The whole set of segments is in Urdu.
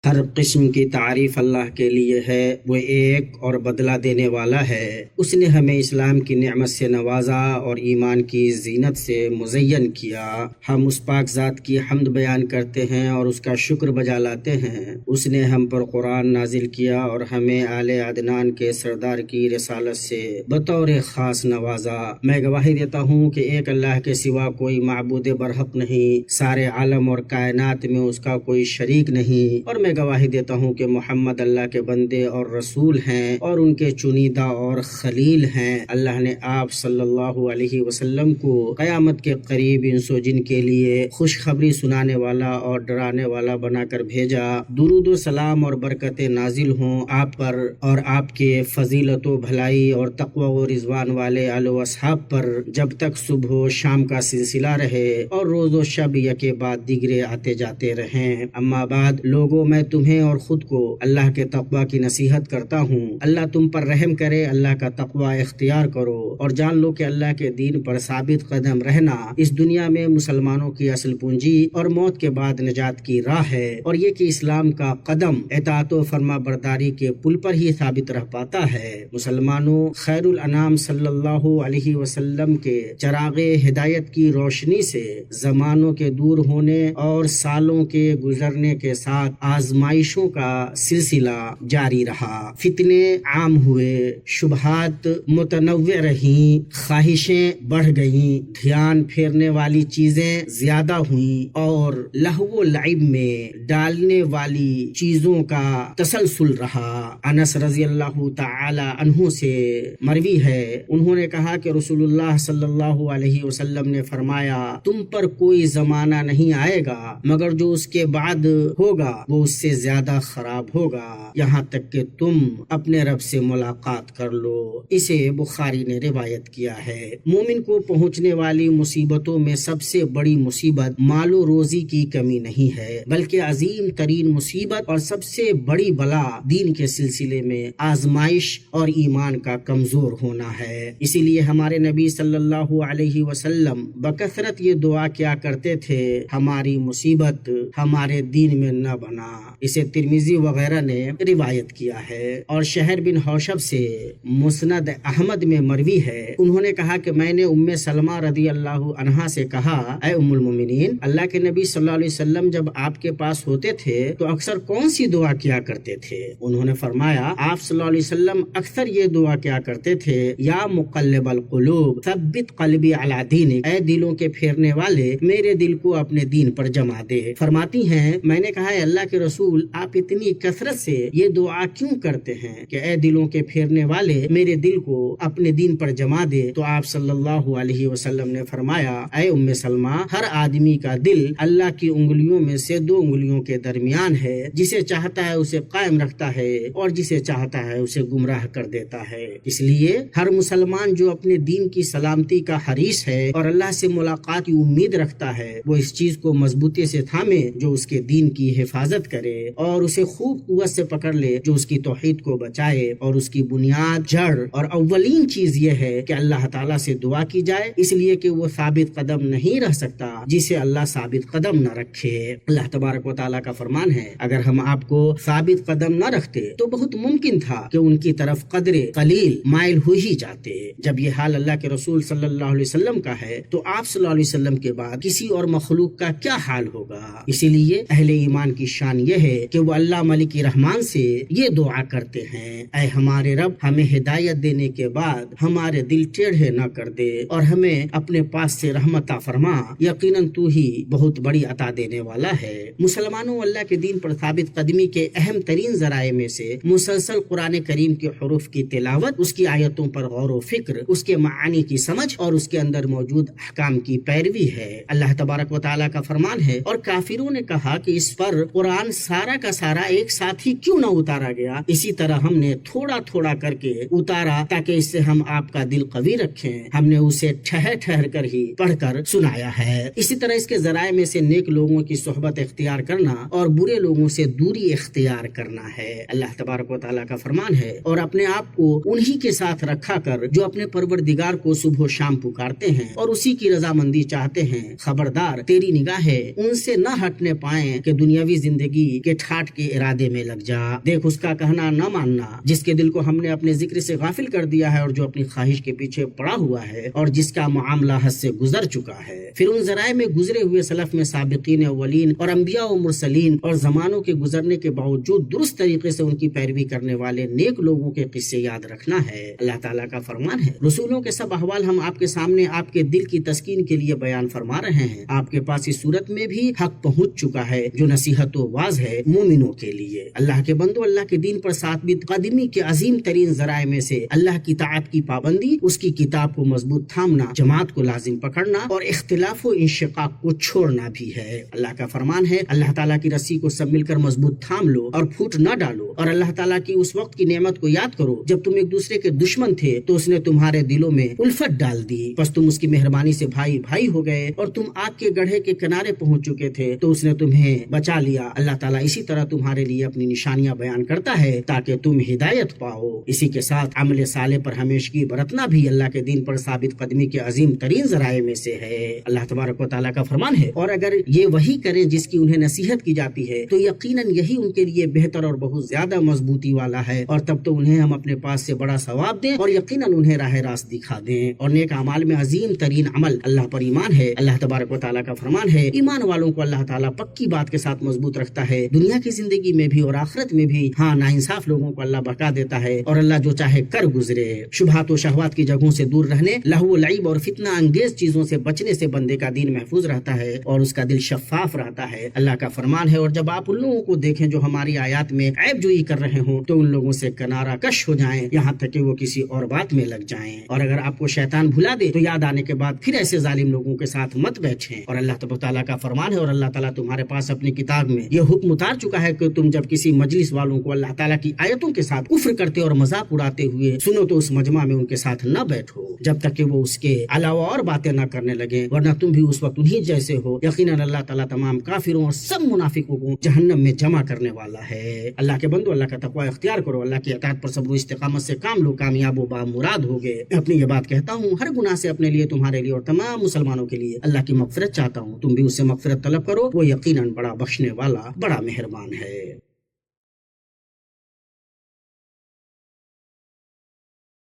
ہر قسم کی تعریف اللہ کے لیے ہے، وہ ایک اور بدلہ دینے والا ہے۔ اس نے ہمیں اسلام کی نعمت سے نوازا اور ایمان کی زینت سے مزین کیا۔ ہم اس پاک ذات کی حمد بیان کرتے ہیں اور اس کا شکر بجا لاتے ہیں۔ اس نے ہم پر قرآن نازل کیا اور ہمیں آل عدنان کے سردار کی رسالت سے بطور خاص نوازا۔ میں گواہی دیتا ہوں کہ ایک اللہ کے سوا کوئی معبود برحق نہیں، سارے عالم اور کائنات میں اس کا کوئی شریک نہیں، اور میں گواہی دیتا ہوں کہ محمد اللہ کے بندے اور رسول ہیں اور ان کے چنیدہ اور خلیل ہیں۔ اللہ نے آپ صلی اللہ علیہ وسلم کو قیامت کے قریب انس و جن کے لیے خوشخبری سنانے والا اور ڈرانے والا بنا کر بھیجا۔ درود و سلام اور برکتیں نازل ہوں آپ پر اور آپ کے فضیلت و بھلائی اور تقوی و رضوان والے آل و اصحاب پر، جب تک صبح و شام کا سلسلہ رہے اور روز و شب یکے بعد دیگرے آتے جاتے رہیں۔ اما بعد لوگوں، میں تمہیں اور خود کو اللہ کے تقوی کی نصیحت کرتا ہوں۔ اللہ تم پر رحم کرے، اللہ کا تقوی اختیار کرو اور جان لو کہ اللہ کے دین پر ثابت قدم رہنا اس دنیا میں مسلمانوں کی اصل پونجی اور موت کے بعد نجات کی راہ ہے، اور یہ کہ اسلام کا قدم اطاعت و فرما برداری کے پل پر ہی ثابت رہ پاتا ہے۔ مسلمانوں، خیر الانام صلی اللہ علیہ وسلم کے چراغ ہدایت کی روشنی سے زمانوں کے دور ہونے اور سالوں کے گزرنے کے ساتھ آزمائشوں کا سلسلہ جاری رہا۔ فتنے عام ہوئے، شبہات متنوع رہیں، خواہشیں بڑھ گئیں، دھیان پھیرنے والی چیزیں زیادہ ہوئیں اور لہو و لعب میں ڈالنے والی چیزوں کا تسلسل رہا۔ انس رضی اللہ تعالی عنہ سے مروی ہے، انہوں نے کہا کہ رسول اللہ صلی اللہ علیہ وسلم نے فرمایا، تم پر کوئی زمانہ نہیں آئے گا مگر جو اس کے بعد ہوگا وہ اس سے زیادہ خراب ہوگا، یہاں تک کہ تم اپنے رب سے ملاقات کر لو۔ اسے بخاری نے روایت کیا ہے۔ مومن کو پہنچنے والی مصیبتوں میں سب سے بڑی مصیبت مال و روزی کی کمی نہیں ہے، بلکہ عظیم ترین مصیبت اور سب سے بڑی بلا دین کے سلسلے میں آزمائش اور ایمان کا کمزور ہونا ہے۔ اسی لیے ہمارے نبی صلی اللہ علیہ وسلم بکثرت یہ دعا کیا کرتے تھے، ہماری مصیبت ہمارے دین میں نہ بنا۔ اسے ترمذی وغیرہ نے روایت کیا ہے، اور شہر بن حوشب سے مسند احمد میں مروی ہے، انہوں نے کہا کہ میں نے ام سلمہ رضی اللہ عنہا سے کہا، اے ام المومنین، اللہ کے نبی صلی اللہ علیہ وسلم جب آپ کے پاس ہوتے تھے تو اکثر کون سی دعا کیا کرتے تھے؟ انہوں نے فرمایا، آپ صلی اللہ علیہ وسلم اکثر یہ دعا کیا کرتے تھے، یا مقلب القلوب ثبت قلبی علی دینک، اے دلوں کے پھیرنے والے میرے دل کو اپنے دین پر جما دے۔ فرماتی ہیں، میں نے کہا، اے اللہ کے رسول، آپ اتنی کثرت سے یہ دعا کیوں کرتے ہیں کہ اے دلوں کے پھیرنے والے میرے دل کو اپنے دین پر جما دے؟ تو آپ صلی اللہ علیہ وسلم نے فرمایا، اے ام سلمہ، ہر آدمی کا دل اللہ کی انگلیوں میں سے دو انگلیوں کے درمیان ہے، جسے چاہتا ہے اسے قائم رکھتا ہے اور جسے چاہتا ہے اسے گمراہ کر دیتا ہے۔ اس لیے ہر مسلمان جو اپنے دین کی سلامتی کا حریص ہے اور اللہ سے ملاقات کی امید رکھتا ہے، وہ اس چیز کو مضبوطی سے تھامے جو اس کے دین کی حفاظت کرے، اور اسے خوب قوت سے پکڑ لے جو اس کی توحید کو بچائے، اور اس کی بنیاد، جڑ اور اولین چیز یہ ہے کہ اللہ تعالیٰ سے دعا کی جائے، اس لیے کہ وہ ثابت قدم نہیں رہ سکتا جسے اللہ ثابت قدم نہ رکھے۔ اللہ تبارک و تعالیٰ کا فرمان ہے، اگر ہم آپ کو ثابت قدم نہ رکھتے تو بہت ممکن تھا کہ ان کی طرف قدر قلیل مائل ہو ہی جاتے۔ جب یہ حال اللہ کے رسول صلی اللہ علیہ وسلم کا ہے تو آپ صلی اللہ علیہ وسلم کے بعد کسی اور مخلوق کا کیا حال ہوگا؟ اسی لیے اہل ایمان کی شان یہ ہے کہ وہ اللہ ملک رحمان سے یہ دعا کرتے ہیں، اے ہمارے رب، ہمیں ہدایت دینے کے بعد ہمارے دل ٹیڑھے نہ کر دے اور ہمیں اپنے پاس سے رحمت عطا فرما، یقیناً تو ہی بہت بڑی عطا دینے والا ہے۔ مسلمانوں، اللہ کے دین پر ثابت قدمی کے اہم ترین ذرائع میں سے مسلسل قرآن کریم کے حروف کی تلاوت، اس کی آیتوں پر غور و فکر، اس کے معانی کی سمجھ اور اس کے اندر موجود احکام کی پیروی ہے۔ اللہ تبارک و تعالیٰ کا فرمان ہے، اور کافروں نے کہا کہ اس پر قرآن سارا کا سارا ایک ساتھ ہی کیوں نہ اتارا گیا؟ اسی طرح ہم نے تھوڑا تھوڑا کر کے اتارا تاکہ اس سے ہم آپ کا دل قوی رکھیں۔ ہم نے اسے ٹھہر ٹھہر کر ہی پڑھ کر سنایا ہے۔ اسی طرح اس کے ذرائع میں سے نیک لوگوں کی صحبت اختیار کرنا اور برے لوگوں سے دوری اختیار کرنا ہے۔ اللہ تبارک و تعالیٰ کا فرمان ہے، اور اپنے آپ کو انہی کے ساتھ رکھا کر جو اپنے پروردگار کو صبح و شام پکارتے ہیں اور اسی کی رضامندی چاہتے ہیں، خبردار تیری نگاہیں ان سے نہ ہٹنے پائیں کہ دنیاوی زندگی کہ ٹھاٹ کے ارادے میں لگ جا، دیکھ اس کا کہنا نہ ماننا، جس کے دل کو ہم نے اپنے ذکر سے غافل کر دیا ہے اور جو اپنی خواہش کے پیچھے پڑا ہوا ہے اور جس کا معاملہ حد سے گزر چکا ہے۔ پھر ان ذرائع میں گزرے ہوئے سلف میں سابقین اولین اور انبیاء و مرسلین اور زمانوں کے گزرنے کے باوجود درست طریقے سے ان کی پیروی کرنے والے نیک لوگوں کے قصے یاد رکھنا ہے۔ اللہ تعالیٰ کا فرمان ہے، رسولوں کے سب احوال ہم آپ کے سامنے آپ کے دل کی تسکین کے لیے بیان فرما رہے ہیں۔ آپ کے پاس اس صورت میں بھی حق پہنچ چکا ہے جو نصیحت و واعظ ہے مومنوں کے لیے۔ اللہ کے بندو، اللہ کے دین پر ثابت قدمی کے عظیم ترین ذرائع میں سے اللہ کی طاعت کی پابندی، اس کی کتاب کو مضبوط تھامنا، جماعت کو لازم پکڑنا اور اختلاف و انشقاق کو چھوڑنا بھی ہے۔ اللہ کا فرمان ہے، اللہ تعالیٰ کی رسی کو سب مل کر مضبوط تھام لو اور پھوٹ نہ ڈالو، اور اللہ تعالیٰ کی اس وقت کی نعمت کو یاد کرو جب تم ایک دوسرے کے دشمن تھے تو اس نے تمہارے دلوں میں الفت ڈال دی، بس تم اس کی مہربانی سے بھائی بھائی ہو گئے، اور تم آگ کے گڑھے کے کنارے پہنچ چکے تھے تو اس نے تمہیں بچا لیا۔ اللہ تعالیٰ اسی طرح تمہارے لیے اپنی نشانیاں بیان کرتا ہے تاکہ تم ہدایت پاؤ۔ اسی کے ساتھ عمل صالح پر ہمیشگی برتنا بھی اللہ کے دین پر ثابت قدمی کے عظیم ترین ذرائع میں سے ہے۔ اللہ تبارک و تعالیٰ کا فرمان ہے، اور اگر یہ وہی کریں جس کی انہیں نصیحت کی جاتی ہے تو یقیناً یہی ان کے لیے بہتر اور بہت زیادہ مضبوطی والا ہے، اور تب تو انہیں ہم اپنے پاس سے بڑا ثواب دیں اور یقیناً انہیں راہ راست دکھا دیں۔ اور نیک اعمال میں عظیم ترین عمل اللہ پر ایمان ہے۔ اللہ تبارک و تعالیٰ کا فرمان ہے، ایمان والوں کو اللہ تعالیٰ پکی بات کے ساتھ مضبوط رکھتا ہے، دنیا کی زندگی میں بھی اور آخرت میں بھی۔ ہاں، ناانصاف لوگوں کو اللہ بہکا دیتا ہے اور اللہ جو چاہے کر گزرے۔ شبہات و شہوات کی جگہوں سے دور رہنے، لہو و لعب اور فتنہ انگیز چیزوں سے بچنے سے بندے کا دین محفوظ رہتا ہے اور اس کا دل شفاف رہتا ہے۔ اللہ کا فرمان ہے، اور جب آپ ان لوگوں کو دیکھیں جو ہماری آیات میں عیب جوئی کر رہے ہوں تو ان لوگوں سے کنارہ کش ہو جائیں یہاں تک کہ وہ کسی اور بات میں لگ جائیں، اور اگر آپ کو شیطان بھلا دے تو یاد آنے کے بعد پھر ایسے ظالم لوگوں کے ساتھ مت بیٹھیں۔ اور اللہ تبارک و تعالیٰ کا فرمان ہے، اور اللہ تعالیٰ تمہارے پاس اپنی کتاب میں یہ حکم اتار چکا ہے کہ تم جب کسی مجلس والوں کو اللہ تعالیٰ کی آیتوں کے ساتھ کفر کرتے اور مذاق اڑاتے ہوئے سنو تو اس مجمع میں ان کے ساتھ نہ بیٹھو جب تک کہ وہ اس کے علاوہ اور باتیں نہ کرنے لگے، ورنہ تم بھی اس وقت انہی جیسے ہو۔ یقیناً اللہ تعالیٰ تمام کافروں اور سب منافقوں کو جہنم میں جمع کرنے والا ہے۔ اللہ کے بندو، اللہ کا تقوی اختیار کرو، اللہ کی اطاعت پر صبر و استقامت سے کام لو، کامیاب و بامراد ہوگے۔ اپنی یہ بات کہتا ہوں، ہر گناہ سے اپنے لیے، تمہارے لیے اور تمام مسلمانوں کے لیے اللہ کی مغفرت چاہتا ہوں۔ تم بھی اس سے مغفرت طلب کرو، وہ یقیناً بڑا بخشنے والا، بڑا مہربان ہے۔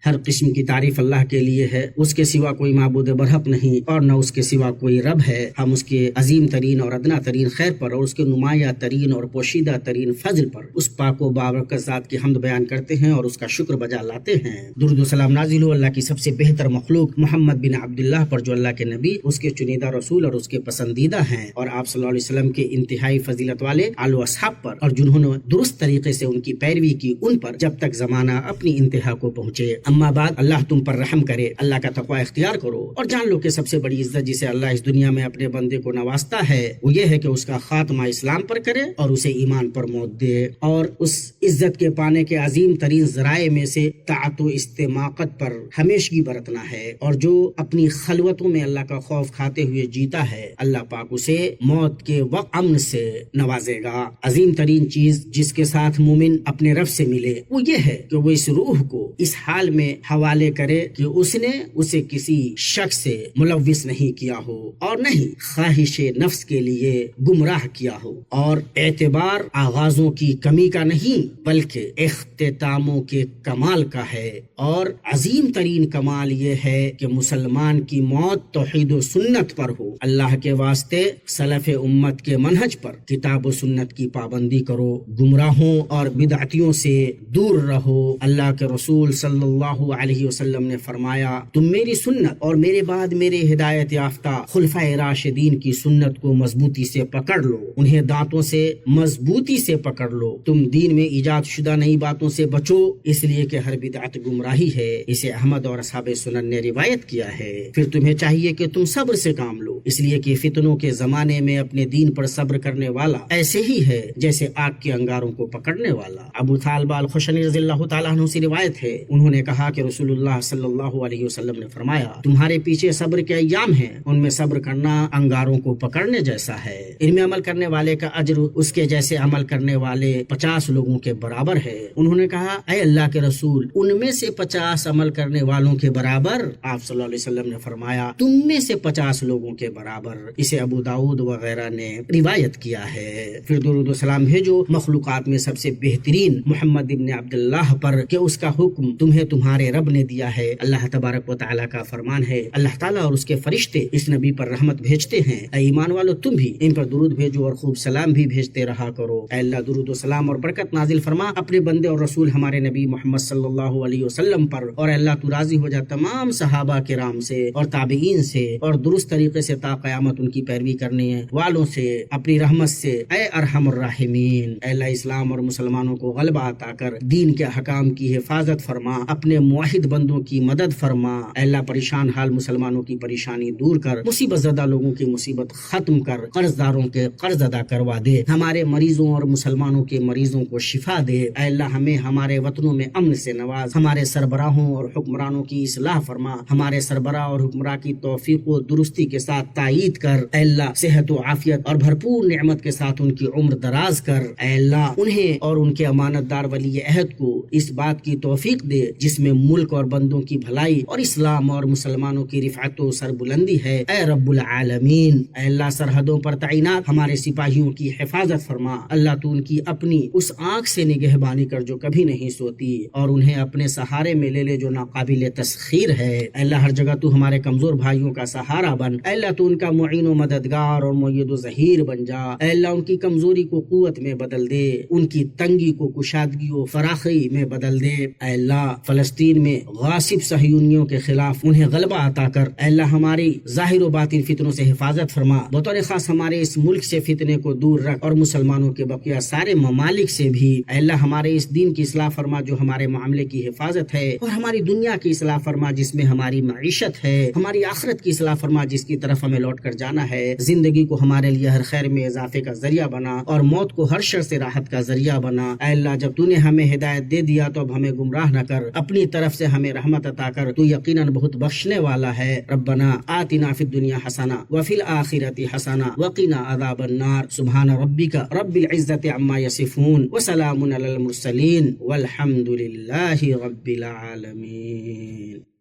ہر قسم کی تعریف اللہ کے لیے ہے، اس کے سوا کوئی معبود برحق نہیں اور نہ اس کے سوا کوئی رب ہے۔ ہم اس کے عظیم ترین اور ادنا ترین خیر پر اور اس کے نمایاں ترین اور پوشیدہ ترین فضل پر اس پاک و بابرکت ذات کی حمد بیان کرتے ہیں اور اس کا شکر بجا لاتے ہیں۔ درود و سلام نازل ہو اللہ کی سب سے بہتر مخلوق محمد بن عبداللہ پر، جو اللہ کے نبی، اس کے چنیدہ رسول اور اس کے پسندیدہ ہیں، اور آپ صلی اللہ علیہ وسلم کے انتہائی فضیلت والے آل و اصحاب پر، اور جنہوں نے درست طریقے سے ان کی پیروی کی ان پر جب تک زمانہ اپنی انتہا کو پہنچے۔ اما بعد، اللہ تم پر رحم کرے، اللہ کا تقوی اختیار کرو اور جان لو کہ سب سے بڑی عزت جسے اللہ اس دنیا میں اپنے بندے کو نوازتا ہے وہ یہ ہے کہ اس کا خاتمہ اسلام پر کرے اور اسے ایمان پر موت دے، اور اس عزت کے پانے کے عظیم ترین ذرائع میں سے طاعت و استماقت پر ہمیشگی برتنا ہے، اور جو اپنی خلوتوں میں اللہ کا خوف کھاتے ہوئے جیتا ہے اللہ پاک اسے موت کے وقت امن سے نوازے گا۔ عظیم ترین چیز جس کے ساتھ مومن اپنے رب سے ملے وہ یہ ہے کہ وہ اس روح کو اس حال میں حوالے کرے کہ اس نے اسے کسی شخص سے ملوث نہیں کیا ہو اور نہیں خواہش نفس کے لیے گمراہ کیا ہو، اور اعتبار آغازوں کی کمی کا نہیں بلکہ اختتاموں کے کمال کا ہے، اور عظیم ترین کمال یہ ہے کہ مسلمان کی موت توحید و سنت پر ہو۔ اللہ کے واسطے سلف امت کے منہج پر کتاب و سنت کی پابندی کرو، گمراہوں اور بدعتیوں سے دور رہو۔ اللہ کے رسول صلی اللہ علیہ وسلم نے فرمایا، تم میری سنت اور میرے بعد میرے ہدایت یافتہ خلفائے راشدین کی سنت کو مضبوطی سے پکڑ لو، انہیں دانتوں سے مضبوطی سے پکڑ لو۔ تم دین میں ایجاد شدہ نئی باتوں سے بچو، اس لیے کہ ہر بدعت گمراہی ہے۔ اسے احمد اور اصحاب سنن نے روایت کیا ہے۔ پھر تمہیں چاہیے کہ تم صبر سے کام لو، اس لیے کہ فتنوں کے زمانے میں اپنے دین پر صبر کرنے والا ایسے ہی ہے جیسے آگ کے انگاروں کو پکڑنے والا۔ ابو طالب الخشنی رضی اللہ تعالیٰ عنہ سے روایت ہے، انہوں نے کہا کہا کہ رسول اللہ صلی اللہ علیہ وسلم نے فرمایا تمہارے پیچھے صبر کے ایام ہیں، ان میں صبر کرنا انگاروں کو پکڑنے جیسا ہے، ان میں عمل کرنے والے کا اجر اس کے جیسے عمل کرنے والے 50 لوگوں کے برابر ہے۔ انہوں نے کہا اے اللہ کے رسول، ان میں سے 50 عمل کرنے والوں کے برابر؟ آپ صلی اللہ علیہ وسلم نے فرمایا تم میں سے 50 لوگوں کے برابر۔ اسے ابو داؤد وغیرہ نے روایت کیا ہے۔ پھر درود و سلام بھیجو مخلوقات میں سب سے بہترین محمد ابن عبداللہ پر کہ اس کا حکم تمہیں تمہارے رب نے دیا ہے۔ اللہ تبارک و تعالیٰ کا فرمان ہے، اللہ تعالیٰ اور اس کے فرشتے اس نبی پر رحمت بھیجتے ہیں۔ اے ایمان والو، تم بھی ان پر درود بھیجو اور خوب سلام بھی بھیجتے رہا کرو۔ اے اللہ درود و سلام اور برکت نازل فرما اپنے بندے اور رسول ہمارے نبی محمد صلی اللہ علیہ وسلم پر، اور اللہ تو راضی ہو جا تمام صحابہ کرام سے اور تابعین سے اور درست طریقے سے تا قیامت ان کی پیروی کرنے والوں سے اپنی رحمت سے۔ اے ارحم الراحمین، اے اللہ اسلام اور مسلمانوں کو غلبہ عطا کر دین کے حکام کی حفاظت فرما، اپنے موحد بندوں کی مدد فرما۔ اے اللہ پریشان حال مسلمانوں کی پریشانی دور کر، مصیبت زدہ لوگوں کی مصیبت ختم کر، قرض داروں کے قرض ادا کروا دے، ہمارے مریضوں اور مسلمانوں کے مریضوں کو شفا دے۔ اے اللہ ہمیں ہمارے وطنوں میں امن سے نواز، ہمارے سربراہوں اور حکمرانوں کی اصلاح فرما، ہمارے سربراہ اور حکمراں کی توفیق و درستی کے ساتھ تائید کر۔ اے اللہ صحت و عافیت اور بھرپور نعمت کے ساتھ ان کی عمر دراز کر۔ اے اللہ انہیں اور ان کے امانت دار ولی عہد کو اس بات کی توفیق دے جس میں ملک اور بندوں کی بھلائی اور اسلام اور مسلمانوں کی رفعت و سربلندی ہے۔ اے رب العالمین، اے اللہ سرحدوں پر تعینات ہمارے سپاہیوں کی حفاظت فرما۔ اللہ تو ان کی اپنی اس آنکھ سے نگہبانی کر جو کبھی نہیں سوتی، اور انہیں اپنے سہارے میں لے لے جو ناقابل تسخیر ہے۔ اے اللہ ہر جگہ تو ہمارے کمزور بھائیوں کا سہارا بن۔ اے اللہ تو ان کا معین و مددگار اور مؤید و ظہیر بن جا۔ اے اللہ ان کی کمزوری کو قوت میں بدل دے، ان کی تنگی کو کشادگی و فراخی میں بدل دے۔ اے اللہ فلسطین میں غاصب صہیونیوں کے خلاف انہیں غلبہ عطا کر۔ اے اللہ ہماری ظاہر و باطن فتنوں سے حفاظت فرما، بطور خاص ہمارے اس ملک سے فتنے کو دور رکھ، اور مسلمانوں کے بقیہ سارے ممالک سے بھی۔ اے اللہ ہمارے اس دین کی اصلاح فرما جو ہمارے معاملے کی حفاظت ہے، اور ہماری دنیا کی اصلاح فرما جس میں ہماری معیشت ہے، ہماری آخرت کی اصلاح فرما جس کی طرف ہمیں لوٹ کر جانا ہے۔ زندگی کو ہمارے لیے ہر خیر میں اضافے کا ذریعہ بنا، اور موت کو ہر شر سے راحت کا ذریعہ بنا۔ اے اللہ جب تو نے ہمیں ہدایت دے دیا تو اب ہمیں گمراہ نہ کر، اپنی طرف سے ہمیں رحمت عطا کر، تو یقیناً بہت بخشنے والا ہے۔ ربنا آتنا فی الدنیا حسنہ وفی الآخرۃ حسنہ وقنا عذاب النار۔ سبحان ربک رب العزۃ عما یصفون وسلام علی المرسلین والحمد للہ رب العالمین۔